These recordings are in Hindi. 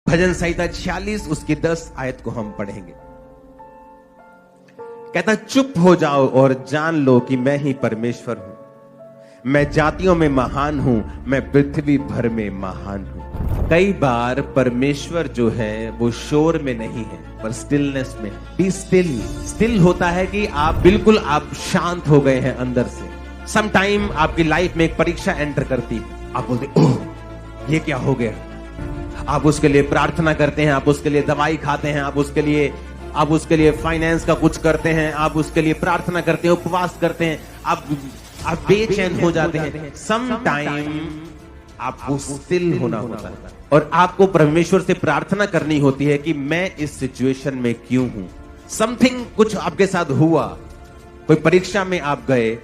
भजन संहिता 46 उसकी 10 आयत को हम पढ़ेंगे। कहता चुप हो जाओ और जान लो कि मैं ही परमेश्वर हूं। मैं जातियों में महान हूं, मैं पृथ्वी भर में महान हूं। कई बार परमेश्वर जो है वो शोर में नहीं है पर स्टिलनेस में। Be still. स्टिल होता है कि आप शांत हो गए हैं अंदर से। सम टाइम आपकी लाइफ में एक परीक्षा एंटर करती है, आप बोलते ओह ये क्या हो गया। आप उसके लिए प्रार्थना करते हैं, आप उसके लिए दवाई खाते हैं, आप उसके लिए फाइनेंस का कुछ करते हैं, आप उसके लिए प्रार्थना करते हैं, उपवास करते हैं, आप बेचैन हो जाते हैं। सम टाइम आपको स्टिल होना होता है और आपको परमेश्वर से प्रार्थना करनी होती है कि मैं इस सिचुएशन में क्यों हूं। समथिंग कुछ आपके साथ हुआ, कोई परीक्षा में आप गए,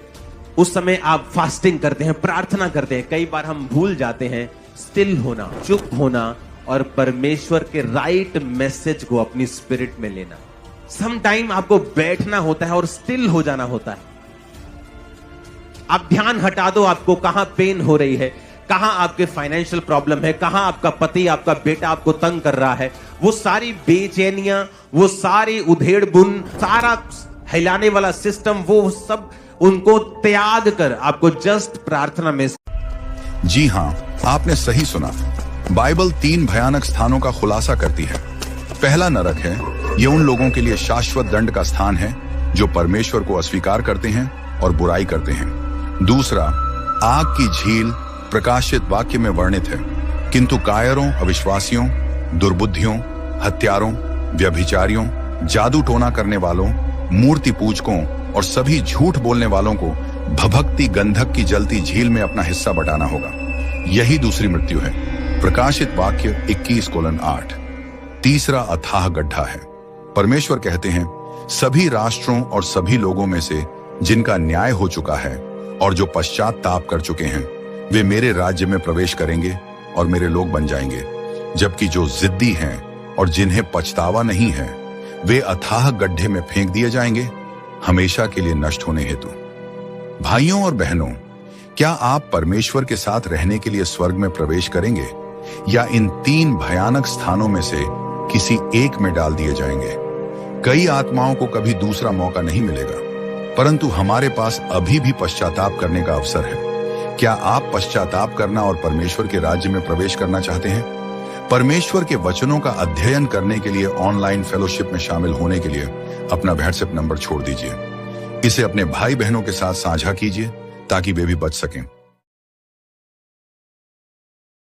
उस समय आप फास्टिंग करते हैं, प्रार्थना करते हैं। कई बार हम भूल जाते हैं स्टिल होना, चुप होना और परमेश्वर के राइट मैसेज को अपनी स्पिरिट में लेना। सम टाइम आपको बैठना होता है और स्टिल हो जाना होता है। आप ध्यान हटा दो, आपको कहां पेन हो रही है, कहां आपके फाइनेंशियल प्रॉब्लम है, कहां आपका पति, आपका बेटा आपको तंग कर रहा है। वो सारी बेचैनियां, वो सारी उधेड़ बुन, सारा हिलाने वाला सिस्टम, वो सब उनको त्याग कर आपको जस्ट प्रार्थना में। जी हां, आपने सही सुना। बाइबल 3 भयानक स्थानों का खुलासा करती है। पहला नरक है। यह उन लोगों के लिए शाश्वत दंड का स्थान है जो परमेश्वर को अस्वीकार करते हैं और बुराई करते हैं। दूसरा, आग की झील प्रकाशित वाक्य में वर्णित है, किंतु कायरों, अविश्वासियों, दुर्बुद्धियों, हत्यारों, व्यभिचारियों, जादू टोना करने वालों, मूर्ति पूजकों और सभी झूठ बोलने वालों को भभकती गंधक की जलती झील में अपना हिस्सा बटाना होगा। यही दूसरी मृत्यु है। प्रकाशित वाक्य 21:8। तीसरा अथाह गड्ढा है। परमेश्वर कहते हैं, सभी राष्ट्रों और सभी लोगों में से जिनका न्याय हो चुका है और जो पश्चाताप कर चुके हैं, वे मेरे राज्य में प्रवेश करेंगे और मेरे लोग बन जाएंगे। जबकि जो जिद्दी हैं और जिन्हें पछतावा नहीं है, वे अथाह गड्ढे में फेंक दिए जाएंगे, हमेशा के लिए नष्ट होने हेतु। भाइयों और बहनों, क्या आप परमेश्वर के साथ रहने के लिए स्वर्ग में प्रवेश करेंगे या इन 3 भयानक स्थानों में से किसी एक में डाल दिए जाएंगे? कई आत्माओं को कभी दूसरा मौका नहीं मिलेगा, परंतु हमारे पास अभी भी पश्चाताप करने का अवसर है। क्या आप पश्चाताप करना और परमेश्वर के राज्य में प्रवेश करना चाहते हैं? परमेश्वर के वचनों का अध्ययन करने के लिए ऑनलाइन फेलोशिप में शामिल होने के लिए अपना व्हाट्सएप नंबर छोड़ दीजिए। इसे अपने भाई बहनों के साथ साझा कीजिए ताकि वे भी बच सकें।